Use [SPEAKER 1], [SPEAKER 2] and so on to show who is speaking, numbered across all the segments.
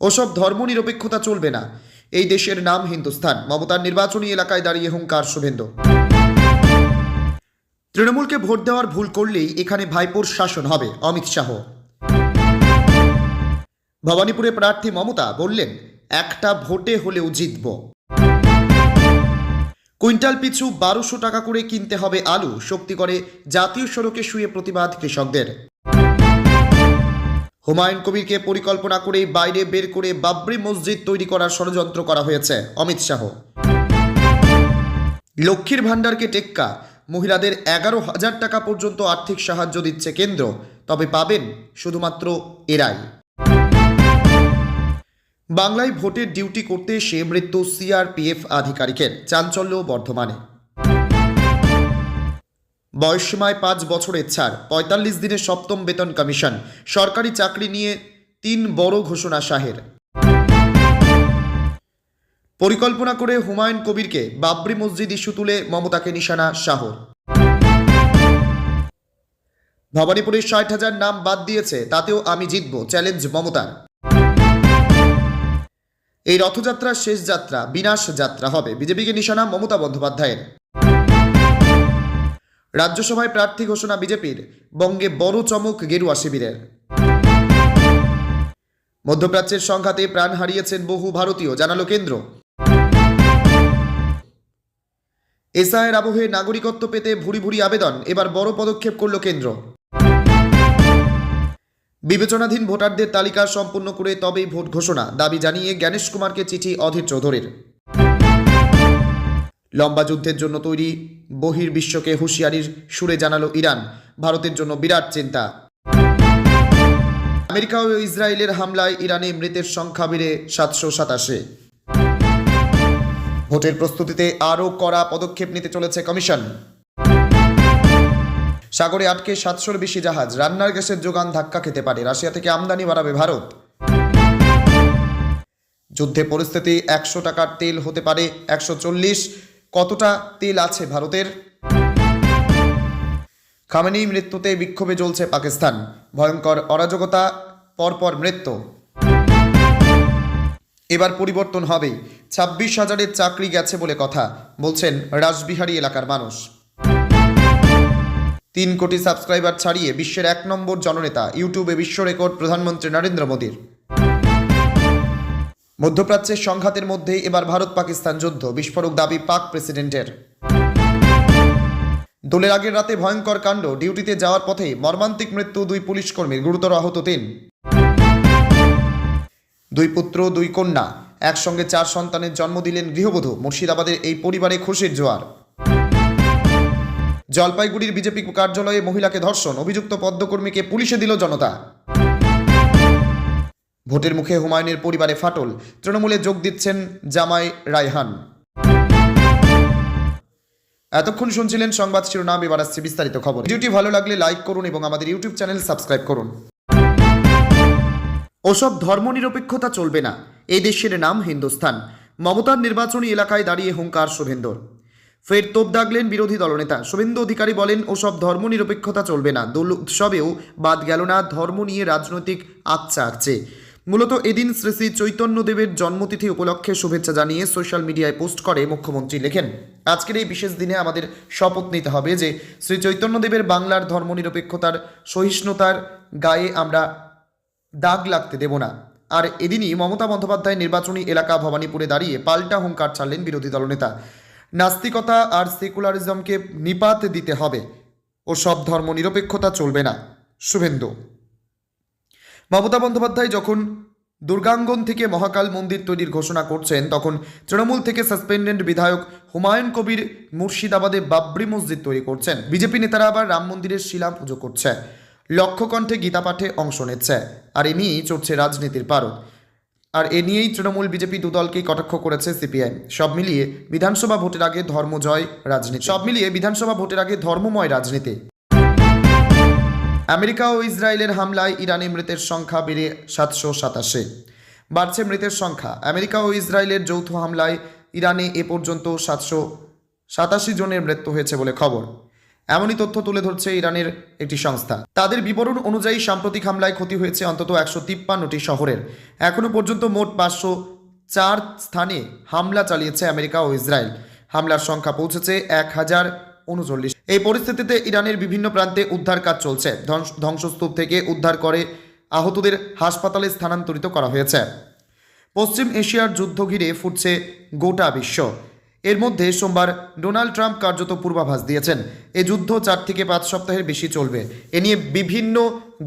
[SPEAKER 1] ওসব ধর্মনিরপেক্ষতা চলবে না, এই দেশের নাম হিন্দুস্তান। মমতার নির্বাচনী এলাকায় দাঁড়িয়ে হুঙ্কার শুভেন্দু। তৃণমূলকে ভোট দেওয়ার ভুল করলেই এখানে ভাইপোর শাসন হবে, অমিত শাহ। ভবানীপুরে প্রার্থী মমতা বললেন, একটা ভোটে হলেও জিতব। কুইন্টাল পিছু 1200 টাকা করে কিনতে হবে আলু, শক্তিগড়ে জাতীয় সড়কে শুয়ে প্রতিবাদ কৃষকদের। হুমায়ুন কবিরকে পরিকল্পনা করে বাইরে বের করে বাবরি মসজিদ তৈরি করার ষড়যন্ত্র করা হয়েছে, অমিত শাহ। লক্ষ্মীর ভাণ্ডারকে টেক্কা, মহিলাদের 11,000 টাকা পর্যন্ত আর্থিক সাহায্য দিচ্ছে কেন্দ্র, তবে পাবেন শুধুমাত্র এরাই। বাংলায় ভোটের ডিউটি করতে এসে মৃত্যু সিআরপিএফ আধিকারিকের, চাঞ্চল্য বর্ধমানে। বয়সসীমায় 5 বছরের ছাড়, 45 দিনের 7ম বেতন কমিশন, সরকারি চাকরি নিয়ে 3 বড় ঘোষণা শাহের। পরিকল্পনা করে হুমায়ুন কবিরকে বাবরি মসজিদ ইস্যু তুলে মমতাকে নিশানা শাহর। ভবানীপুরের 60,000 নাম বাদ দিয়েছে, তাতেও আমি জিতব, চ্যালেঞ্জ মমতার। এই রথযাত্রার শেষ যাত্রা বিনাশ যাত্রা হবে, বিজেপিকে নিশানা মমতা বন্দ্যোপাধ্যায়ের। রাজ্যসভায় প্রার্থী ঘোষণা বিজেপির, বঙ্গে বড় চমক গেরুয়া শিবিরের। মধ্যপ্রাচ্যের সংঘাতে প্রাণ হারিয়েছেন বহু ভারতীয়, জানালো কেন্দ্র। এসআইয়ের আবহে নাগরিকত্ব পেতে ভুরি ভুরি আবেদন, এবার বড় পদক্ষেপ করল কেন্দ্র। বিবেচনাধীন ভোটারদের তালিকা সম্পূর্ণ করে তবেই ভোট ঘোষণা, দাবি জানিয়ে জ্ঞানেশ কুমারকে চিঠি অধীর চৌধুরীর। লম্বা যুদ্ধের জন্য তৈরি, বহির্বিশ্বকে হুঁশিয়ারির সুরে জানালো ইরান, ভারতের জন্য বিরাট চিন্তা। আমেরিকা ও ইসরায়েলের হামলায় ইরানে মৃতের সংখ্যা বেড়ে 787। ভোটের প্রস্তুতিতে আরও কড়া পদক্ষেপ নিতে চলেছে কমিশন। সাগরে আটকে 700-র বেশি জাহাজ, রান্নার গ্যাসের যোগান ধাক্কা খেতে পারে, রাশিয়া থেকে আমদানি বাড়াবে ভারত। যুদ্ধে পরিস্থিতি 100 টাকার তেল হতে পারে 140, কতটা তেল আছে ভারতের? খামেনি মৃত্যুতে বিক্ষোভে জ্বলছে পাকিস্তান, ভয়ঙ্কর অরাজকতা, পরপর মৃত্যু। এবার পরিবর্তন হবে, 26,000-এর চাকরি গেছে বলে কথা বলছেন রাসবিহারী এলাকার মানুষ। 3 কোটি সাবস্ক্রাইবার ছাড়িয়ে বিশ্বের 1 নম্বর জননেতা, ইউটিউবে বিশ্ব রেকর্ড প্রধানমন্ত্রী নরেন্দ্র মোদীর। মধ্যপ্রাচ্যের সংঘাতের মধ্যে এবার ভারত পাকিস্তান যুদ্ধ, বিস্ফোরক দাবি পাক প্রেসিডেন্টের। দোলের আগের রাতে ভয়ঙ্কর কাণ্ড, ডিউটিতে যাওয়ার পথে মর্মান্তিক মৃত্যু 2 পুলিশ কর্মীর, গুরুতর আহত 3। 2 পুত্র 2 কন্যা, একসঙ্গে 4 সন্তানের জন্ম দিলেন গৃহবধূ, মুর্শিদাবাদের এই পরিবারে খুশির জোয়ার। জলপাইগুড়ির বিজেপি কার্যালয়ে মহিলাকে ধর্ষণ, অভিযুক্ত পদ্মকর্মীকে পুলিশে দিল জনতা। ভোটের মুখে হুমায়ুনের পরিবারে ফাটল, তৃণমূলে যোগ দিচ্ছেন জামাই রায়হান। এতক্ষণ শুনছিলেন সংবাদ শিরোনাম, এবার আসছে বিস্তারিত খবর। ভিডিওটি ভালো লাগলে লাইক করুন এবং আমাদের ইউটিউব চ্যানেল সাবস্ক্রাইব করুন। ওসব ধর্মনিরপেক্ষতা চলবে না, এই দেশের নাম হিন্দুস্তান। মমতার নির্বাচনী এলাকায় দাঁড়িয়ে হুঙ্কার শুভেন্দুর। ফের তোপ দাগলেন বিরোধী দলনেতা শুভেন্দু অধিকারী, বলেন ওসব ধর্মনিরপেক্ষতা চলবে না। দোল উৎসবেও বাদ গেল না ধর্ম নিয়ে রাজনৈতিক আচ্ছা আঁকছে। মূলত এদিন শ্রী শ্রী চৈতন্যদেবের জন্মতিথি উপলক্ষে শুভেচ্ছা জানিয়ে সোশ্যাল মিডিয়ায় পোস্ট করে মুখ্যমন্ত্রী লেখেন, আজকের এই বিশেষ দিনে আমাদের শপথ নিতে হবে যে শ্রী চৈতন্যদেবের বাংলার ধর্মনিরপেক্ষতার, সহিষ্ণুতার গায়ে আমরা দাগ লাগতে দেব না। আর এদিনই মমতা বন্দ্যোপাধ্যায় নির্বাচনী এলাকা ভবানীপুরে দাঁড়িয়ে পাল্টা হুঙ্কার ছাড়লেন বিরোধী দলনেতা। নাস্তিকতা আর সেকুলারিজমকে নিপাত দিতে হবে, ও সব ধর্মনিরপেক্ষতা চলবে না। শুভেন্দু। মমতা বন্দ্যোপাধ্যায় যখন দুর্গাঙ্গন থেকে মহাকাল মন্দির তৈরির ঘোষণা করছেন, তখন তৃণমূল থেকে সাসপেন্ডেড বিধায়ক হুমায়ুন কবির মুর্শিদাবাদে বাবরি মসজিদ তৈরি করছেন। বিজেপি নেতারা আবার রাম মন্দিরের শিলা পুজো করছে, লক্ষ্যকণ্ঠে গীতা পাঠে অংশ নিচ্ছে। আর এ নিয়েই চড়ছে রাজনীতির পারদ। আর এ নিয়েই তৃণমূল বিজেপি দুদলকেই কটাক্ষ করেছে সিপিআই। সব মিলিয়ে বিধানসভা ভোটের আগে ধর্মময় রাজনীতি। আমেরিকা ও ইসরায়েলের হামলায় ইরানে মৃতের সংখ্যা বেড়ে 787। বাড়ছে মৃতের সংখ্যা। আমেরিকা ও ইসরায়েলের যৌথ হামলায় ইরানে এ পর্যন্ত 787 জনের মৃত্যু হয়েছে বলে খবর। এমনই তথ্য তুলে ধরছে ইরানের একটি সংস্থা। তাদের বিবরণ অনুযায়ী সাম্প্রতিক হামলায় ক্ষতি হয়েছে অন্তত 153টি শহরের। এখনও পর্যন্ত মোট 504 স্থানে হামলা চালিয়েছে আমেরিকা ও ইসরায়েল। হামলার সংখ্যা পৌঁছেছে 1039। এই পরিস্থিতিতে ইরানের বিভিন্ন প্রান্তে উদ্ধার কাজ চলছে। ধ্বংসস্তূপ থেকে উদ্ধার করে আহতদের হাসপাতালে স্থানান্তরিত করা হয়েছে। পশ্চিম এশিয়ার যুদ্ধ ঘিরে ফুটছে গোটা বিশ্ব। এর মধ্যে সোমবার ডোনাল্ড ট্রাম্প কার্যত পূর্বাভাস দিয়েছেন এ যুদ্ধ 4 থেকে 5 সপ্তাহের বেশি চলবে। এ নিয়ে বিভিন্ন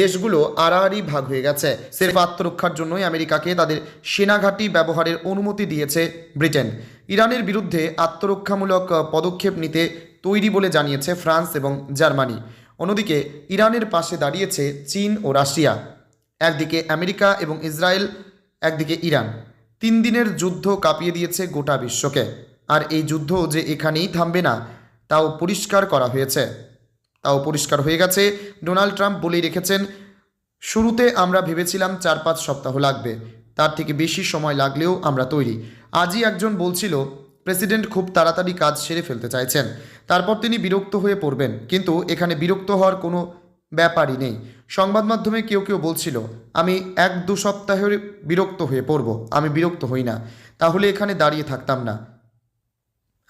[SPEAKER 1] দেশগুলো আড়াআড়ি ভাগ হয়ে গেছে। সেরফ আত্মরক্ষার জন্যই আমেরিকাকে তাদের সেনাঘাঁটি ব্যবহারের অনুমতি দিয়েছে ব্রিটেন। ইরানের বিরুদ্ধে আত্মরক্ষামূলক পদক্ষেপ নিতে তৈরি বলে জানিয়েছে ফ্রান্স এবং জার্মানি। অন্যদিকে ইরানের পাশে দাঁড়িয়েছে চীন ও রাশিয়া। একদিকে আমেরিকা এবং ইসরায়েল, একদিকে ইরান। 3 দিনের যুদ্ধ কাঁপিয়ে দিয়েছে গোটা বিশ্বকে। আর এই যুদ্ধ যে এখানেই থামবে না তাও পরিষ্কার হয়ে গেছে। ডোনাল্ড ট্রাম্প বলেই রেখেছেন, শুরুতে আমরা ভেবেছিলাম 4-5 সপ্তাহ লাগবে, তার থেকে বেশি সময় লাগলেও আমরা তৈরি। আজই একজন বলছিল প্রেসিডেন্ট খুব তাড়াতাড়ি কাজ সেরে ফেলতে চাইছেন, তারপর তিনি বিরক্ত হয়ে পড়বেন। কিন্তু এখানে বিরক্ত হওয়ার কোনো ব্যাপারই নেই। সংবাদ মাধ্যমে কেউ বলছিল আমি 1-2 সপ্তাহের বিরক্ত হয়ে পড়ব। আমি বিরক্ত হই না, তাহলে এখানে দাঁড়িয়ে থাকতাম না।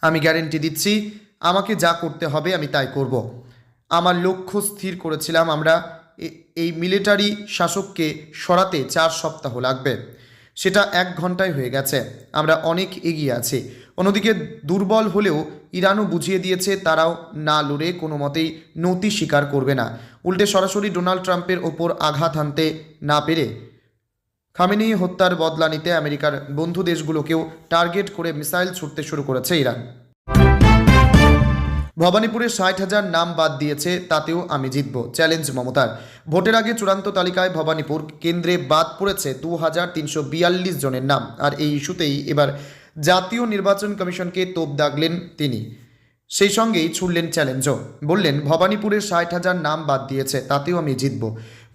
[SPEAKER 1] আমি গ্যারেন্টি দিচ্ছি আমাকে যা করতে হবে আমি তাই করব। আমার লক্ষ্য স্থির করেছিলাম, আমরা এই মিলিটারি শাসককে সরাতে 4 সপ্তাহ লাগবে, সেটা 1 ঘন্টায় হয়ে গেছে। আমরা অনেক এগিয়ে আছি। অন্যদিকে দুর্বল হলেও ইরানও বুঝিয়ে দিয়েছে তারাও না লড়ে কোনো মতেই নতি স্বীকার করবে না। উল্টে সরাসরি ডোনাল্ড ট্রাম্পের ওপর আঘাত হানতে না পেরে খামেনি হত্যার বদলা নিতে আমেরিকার বন্ধু দেশগুলোকেও টার্গেট করে মিসাইল ছুটতে শুরু করেছে ইরান। ভবানীপুরে 60,000 নাম বাদ দিয়েছে, তাতেও আমি জিতব, চ্যালেঞ্জ মমতার। ভোটের আগে চূড়ান্ত তালিকায় ভবানীপুর কেন্দ্রে বাদ পড়েছে 2342 জনের নাম। আর এই ইস্যুতেই এবার জাতীয় নির্বাচন কমিশনকে তোপ দাগলেন তিনি। সেই সঙ্গেই ছুড়লেন চ্যালেঞ্জও। বললেন ভবানীপুরের 60,000 নাম বাদ দিয়েছে, তাতেও আমি জিতব।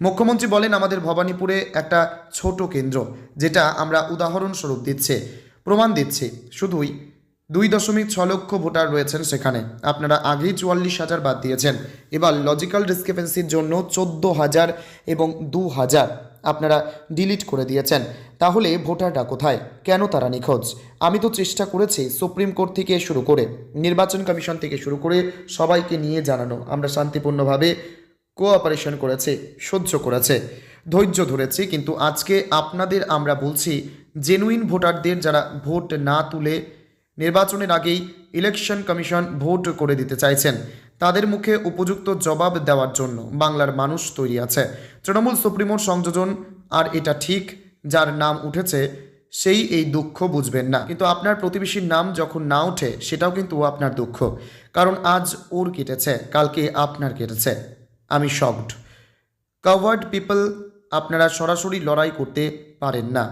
[SPEAKER 1] মুখ্যমন্ত্রী বলেন আমাদের ভবানীপুরে একটা ছোট কেন্দ্র, যেটা আমরা উদাহরণস্বরূপ প্রমাণ দিচ্ছি। শুধুই 2.6 লক্ষ ভোটার রয়েছেন সেখানে। আপনারা আগেই 44,000 বাদ দিয়েছেন। এবার লজিক্যাল ডিসক্রিপেন্সির জন্য 14,000 এবং 2,000 আপনারা ডিলিট করে দিয়েছেন। তাহলে ভোটাররা কোথায়? কেন তারা নিখোঁজ? আমি তো চেষ্টা করেছি সুপ্রিম কোর্ট থেকে শুরু করে নির্বাচন কমিশন থেকে শুরু করে সবাইকে নিয়ে জানানো, আমরা শান্তিপূর্ণভাবে কোঅপারেশন করেছি, সহ্য করেছে, ধৈর্য ধরেছি। কিন্তু আজকে আপনাদের আমরা বলছি, জেনুইন ভোটারদের যারা ভোট না তুলে নির্বাচনের আগেই ইলেকশন কমিশন ভোট করে দিতে চাইছেন, তাদের মুখে উপযুক্ত জবাব দেওয়ার জন্য বাংলার মানুষ তৈরি আছে। তৃণমূল সুপ্রিমোর সংযোজন, আর এটা ঠিক, যার নাম উঠেছে সেই এই দুঃখ বুঝবেন না। কিন্তু আপনার প্রতিবেশীর নাম যখন না ওঠে সেটাও কিন্তু আপনার দুঃখ, কারণ আজ ওর কেটেছে, কালকে আপনার কেটেছে। আমি শকড। কাভার্ড পিপল, আপনারা সরাসরি লড়াই করতে পারেন না,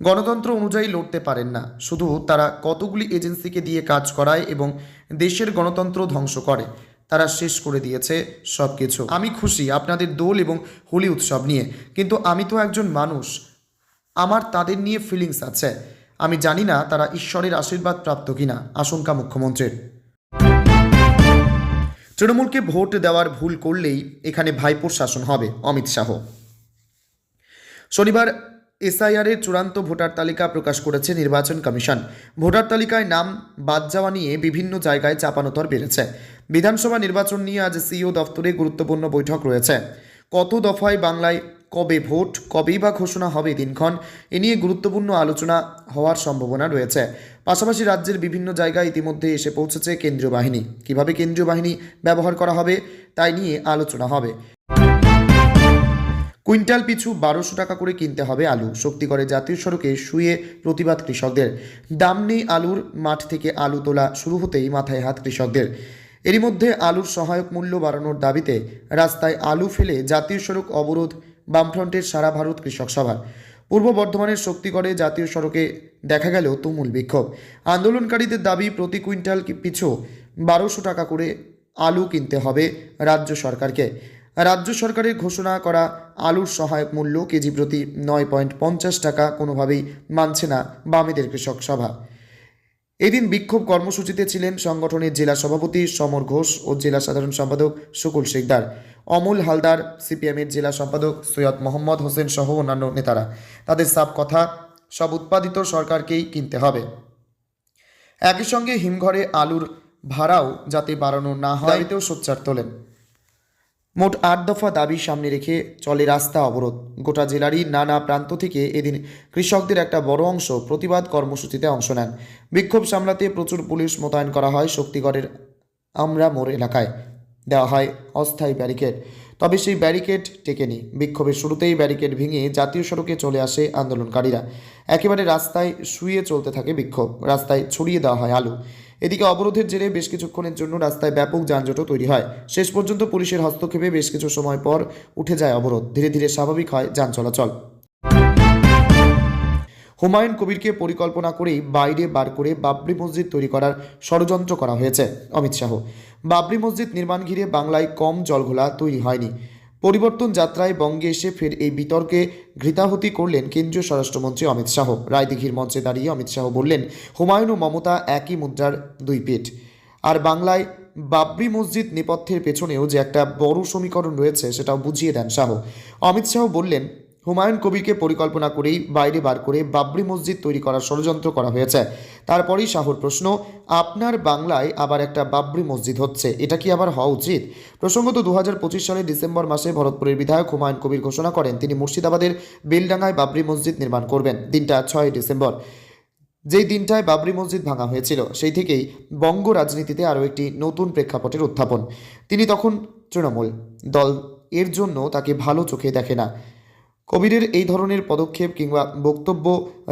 [SPEAKER 1] গণতন্ত্র অনুযায়ী লড়তে পারেন না। শুধু তারা কতগুলি এজেন্সিকে দিয়ে কাজ করায় এবং দেশের গণতন্ত্র ধ্বংস করে। তারা শেষ করে দিয়েছে সব কিছু। আমি খুশি আপনাদের দোল এবং হোলি উৎসব নিয়ে, কিন্তু আমি তো একজন মানুষ, আমার তাদের নিয়ে ফিলিংস আছে। আমি জানি না তারা ঈশ্বরের আশীর্বাদ প্রাপ্ত কিনা, আশঙ্কা মুখ্যমন্ত্রীর। তৃণমূলকে ভোট দেওয়ার ভুল করলেই এখানে ভাইপোর শাসন হবে, অমিত শাহ। শনিবার এসআইআরের চূড়ান্ত ভোটার তালিকা প্রকাশ করেছে নির্বাচন কমিশন। ভোটার তালিকায় নাম বাদ যাওয়া নিয়ে বিভিন্ন জায়গায় চাপানোতর বেড়েছে। বিধানসভা নির্বাচন নিয়ে আজ সিইও দফতরে গুরুত্বপূর্ণ বৈঠক রয়েছে। কত দফায় বাংলায় কবে ভোট, কবেই বা ঘোষণা হবে দিনক্ষণ, এ নিয়ে গুরুত্বপূর্ণ আলোচনা হওয়ার সম্ভাবনা রয়েছে। পাশাপাশি রাজ্যের বিভিন্ন জায়গায় ইতিমধ্যে এসে পৌঁছেছে কেন্দ্রীয় বাহিনী। কিভাবে কেন্দ্রীয় বাহিনী ব্যবহার করা হবে তাই নিয়ে আলোচনা হবে। কুইন্টাল পিছু 1200 টাকা করে কিনতে হবে আলু। শক্তিগড়ে জাতীয় সড়কে শুয়ে প্রতিবাদ কৃষকদের। দাম নেই আলুর, মাঠ থেকে আলু তোলা শুরু হতেই মাথায় হাত কৃষকদের। এরই মধ্যে আলুর সহায়ক মূল্য বাড়ানোর দাবিতে রাস্তায় আলু ফেলে জাতীয় সড়ক অবরোধ বামফ্রন্টের সারা ভারত কৃষক সভার। পূর্ব বর্ধমানের শক্তিগড়ে জাতীয় সড়কে দেখা গেল তুমুল বিক্ষোভ। আন্দোলনকারীদের দাবি প্রতি কুইন্টাল পিছু 1200 টাকা করে আলু কিনতে হবে রাজ্য সরকারকে। রাজ্য সরকারের ঘোষণা করা আলুর সহায়ক মূল্য কেজি প্রতি 9.50 টাকা কোনোভাবেই মানছে না বামেদের কৃষক সভা। এদিন বিক্ষোভ কর্মসূচিতে ছিলেন সংগঠনের জেলা সভাপতি সমর ঘোষ ও জেলা সাধারণ সম্পাদক শুকুল শিকদার, অমল হালদার, সিপিএমের জেলা সম্পাদক সৈয়দ মোহাম্মদ হোসেন সহ অন্যান্য নেতারা। তাদের সাফ কথা, সব উৎপাদিত সরকারকেই কিনতে হবে। একই সঙ্গে হিমঘরে আলুর ভাড়াও যাতে বাড়ানো না হয় দাবিতেও সোচ্চার তোলেন। মোট ৮ দফা দাবি সামনে রেখে চলে রাস্তা অবরোধ। গোটা জেলারই নানা প্রান্ত থেকে এদিন কৃষকদের একটা বড় অংশ প্রতিবাদ কর্মসূচিতে অংশ নেন। বিক্ষোভ সামলাতে প্রচুর পুলিশ মোতায়েন করা হয়। শক্তিগড়ের আমরা মোড় এলাকায় দেওয়া হয় অস্থায়ী ব্যারিকেড, তবে সেই ব্যারিকেড টেকেনি। বিক্ষোভের শুরুতেই ব্যারিকেড ভেঙে জাতীয় সড়কে চলে আসে আন্দোলনকারীরা। একেবারে রাস্তায় শুয়ে চলতে থাকে বিক্ষোভ, রাস্তায় ছড়িয়ে দেওয়া হয় আলু। এদিকে অবরোধের জেরে বেশ কিছুক্ষণের জন্য রাস্তায় ব্যাপক যানজটও তৈরি হয়। শেষ পর্যন্ত পুলিশের হস্তক্ষেপে বেশ কিছু সময় পর উঠে যায় অবরোধ। ধীরে ধীরে স্বাভাবিক হয় যান চলাচল। হুমায়ুন কবিরকে পরিকল্পনা করেই বাইরে বার করে বাবরি মসজিদ তৈরি করার ষড়যন্ত্র করা হয়েছে অমিত শাহ। বাবরি মসজিদ নির্মাণ ঘিরে বাংলায় কম জলঘোলা তৈরি হয়নি। পরিবর্তন যাত্রায় বঙ্গে এসে ফের এই বিতর্কে ঘৃতাহুতি করলেন কেন্দ্রীয় স্বরাষ্ট্রমন্ত্রী অমিত শাহ। রায়দিঘির মঞ্চে দাঁড়িয়ে অমিত শাহ বললেন, হুমায়ুন ও মমতা একই মুদ্রার দুই পিঠ। আর বাংলায় বাবরি মসজিদ নেপথ্যের পেছনেও যে একটা বড় সমীকরণ রয়েছে সেটাও বুঝিয়ে দেন শাহ। অমিত শাহ বললেন, হুমায়ুন কবিরকে পরিকল্পনা করেই বাইরে বার করে বাবরি মসজিদ তৈরি করার ষড়যন্ত্র করা হয়েছে। তারপরেই শাহর প্রশ্ন, আপনার বাংলায় আবার একটা বাবরি মসজিদ হচ্ছে, এটা কি আবার হওয়া উচিত? প্রসঙ্গত 2025 সালের ডিসেম্বর মাসে ভরতপুরের বিধায়ক হুমায়ুন কবির ঘোষণা করেন তিনি মুর্শিদাবাদের বেলডাঙ্গায় বাবরি মসজিদ নির্মাণ করবেন। দিনটা 6 ডিসেম্বর, যেই দিনটায় বাবরি মসজিদ ভাঙা হয়েছিল। সেই থেকেই বঙ্গ রাজনীতিতে আরও একটি নতুন প্রেক্ষাপটের উত্থাপন। তিনি তখন তৃণমূল দল এর জন্য তাকে ভালো চোখে দেখে না। কবিরের এই ধরনের পদক্ষেপ কিংবা বক্তব্য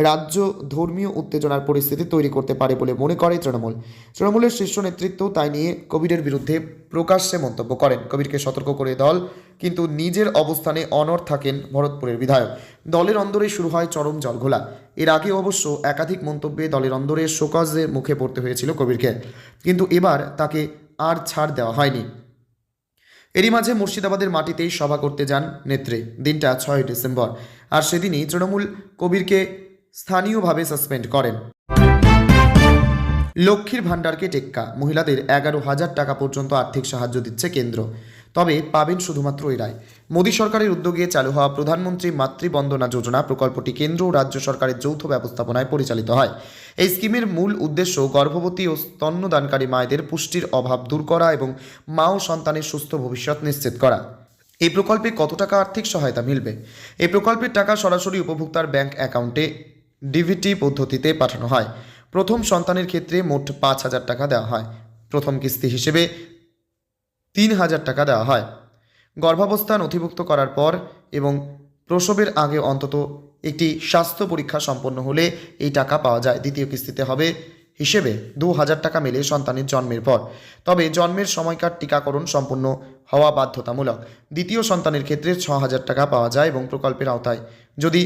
[SPEAKER 1] রাজ্য ধর্মীয় উত্তেজনার পরিস্থিতি তৈরি করতে পারে বলে মনে করে তৃণমূল। তৃণমূলের শীর্ষ নেতৃত্ব তাই নিয়ে কবিরের বিরুদ্ধে প্রকাশ্যে মন্তব্য করেন। কবিরকে সতর্ক করে দল, কিন্তু নিজের অবস্থানে অনড় থাকেন ভরতপুরের বিধায়ক। দলের অন্দরে শুরু হয় চরম জলঘোলা। এর আগে অবশ্য একাধিক মন্তব্যে দলের অন্দরে শোকজের মুখে পড়তে হয়েছিল কবিরকে, কিন্তু এবার তাকে আর ছাড় দেওয়া হয়নি। এরই মাঝে মুর্শিদাবাদের মাটিতেই সভা করতে যান নেত্রী। দিনটা 6 ডিসেম্বর, আর সেদিনই তৃণমূল কবিরকে স্থানীয়ভাবে সাসপেন্ড করেন। লক্ষ্মীর ভাণ্ডারকে টেক্কা, মহিলাদের 11,000 টাকা পর্যন্ত আর্থিক সাহায্য দিচ্ছে কেন্দ্র, তবে পাবেন শুধুমাত্র এরাই। মোদী সরকারের উদ্যোগে চালু হওয়া প্রধানমন্ত্রী মাতৃবন্দনা যোজনা প্রকল্পটি কেন্দ্র ও রাজ্য সরকারের যৌথ ব্যবস্থাপনায় পরিচালিত হয়। এই স্কিমের মূল উদ্দেশ্য গর্ভবতী ও স্তন্যদানকারী মায়েদের পুষ্টির অভাব দূর করা এবং মা ও সন্তানের সুস্থ ভবিষ্যৎ নিশ্চিত করা। এই প্রকল্পে কত টাকা আর্থিক সহায়তা মিলবে? এই প্রকল্পের টাকা সরাসরি উপভোক্তার ব্যাংক অ্যাকাউন্টে ডিবিটি পদ্ধতিতে পাঠানো হয়। প্রথম সন্তানের ক্ষেত্রে মোট 5,000 টাকা দেওয়া হয়। প্রথম কিস্তি হিসেবে 3,000 টাকা দেওয়া হয়। গর্ভাবস্থা নথিভুক্ত করার পর এবং প্রসবের আগে অন্তত একটি স্বাস্থ্য পরীক্ষা সম্পন্ন হলে এই টাকা পাওয়া যায়। দ্বিতীয় কিস্তিতে হবে হিসেবে 2,000 টাকা মেলে সন্তানের জন্মের পর, তবে জন্মের সময়কার টিকাকরণ সম্পূর্ণ হওয়া বাধ্যতামূলক। দ্বিতীয় সন্তানের ক্ষেত্রে 6,000 টাকা পাওয়া যায় এবং প্রকল্পের আওতায় যদি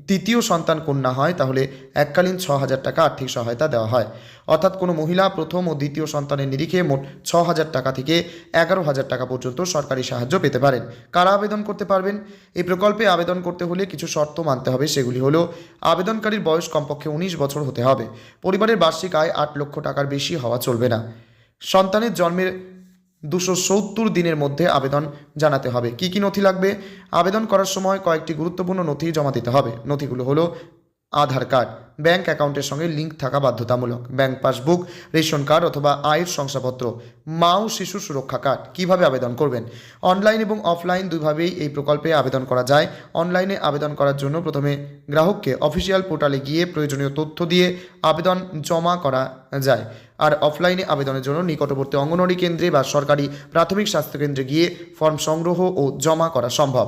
[SPEAKER 1] দ্বিতীয় সন্তান কন্যা হয় তাহলে এককালীন 6,000 টাকা আর্থিক সহায়তা দেওয়া হয়। অর্থাৎ কোনো মহিলা প্রথম ও দ্বিতীয় সন্তানের নিরিখে মোট 6,000 টাকা থেকে 11,000 টাকা পর্যন্ত সরকারি সাহায্য পেতে পারেন। কারা আবেদন করতে পারবেন? এই প্রকল্পে আবেদন করতে হলে কিছু শর্ত মানতে হবে। সেগুলি হলো, আবেদনকারীর বয়স কমপক্ষে 19 বছর হতে হবে। পরিবারের বার্ষিক আয় 8 লক্ষ টাকার বেশি হওয়া চলবে না। সন্তানের জন্মের 270 দিনের মধ্যে আবেদন জানাতে হবে। কি কি নথি লাগবে? আবেদন করার সময় কয়েকটি গুরুত্বপূর্ণ নথি জমা দিতে হবে। নথিগুলো হলো আধার কার্ড, ব্যাংক অ্যাকাউন্টের সঙ্গে লিঙ্ক থাকা বাধ্যতামূলক, ব্যাংক পাসবুক, রেশন কার্ড অথবা আয়ের শংসাপত্র, মা ও শিশু সুরক্ষা কার্ড। কিভাবে আবেদন করবেন? অনলাইন এবং অফলাইন দুইভাবেই এই প্রকল্পে আবেদন করা যায়। অনলাইনে আবেদন করার জন্য প্রথমে গ্রাহককে অফিসিয়াল পোর্টালে গিয়ে প্রয়োজনীয় তথ্য দিয়ে আবেদন জমা করা যায়, আর অফলাইনে আবেদনের জন্য নিকটবর্তী অঙ্গনওয়াড়ি কেন্দ্রে বা সরকারি প্রাথমিক স্বাস্থ্যকেন্দ্রে গিয়ে ফর্ম সংগ্রহ ও জমা করা সম্ভব।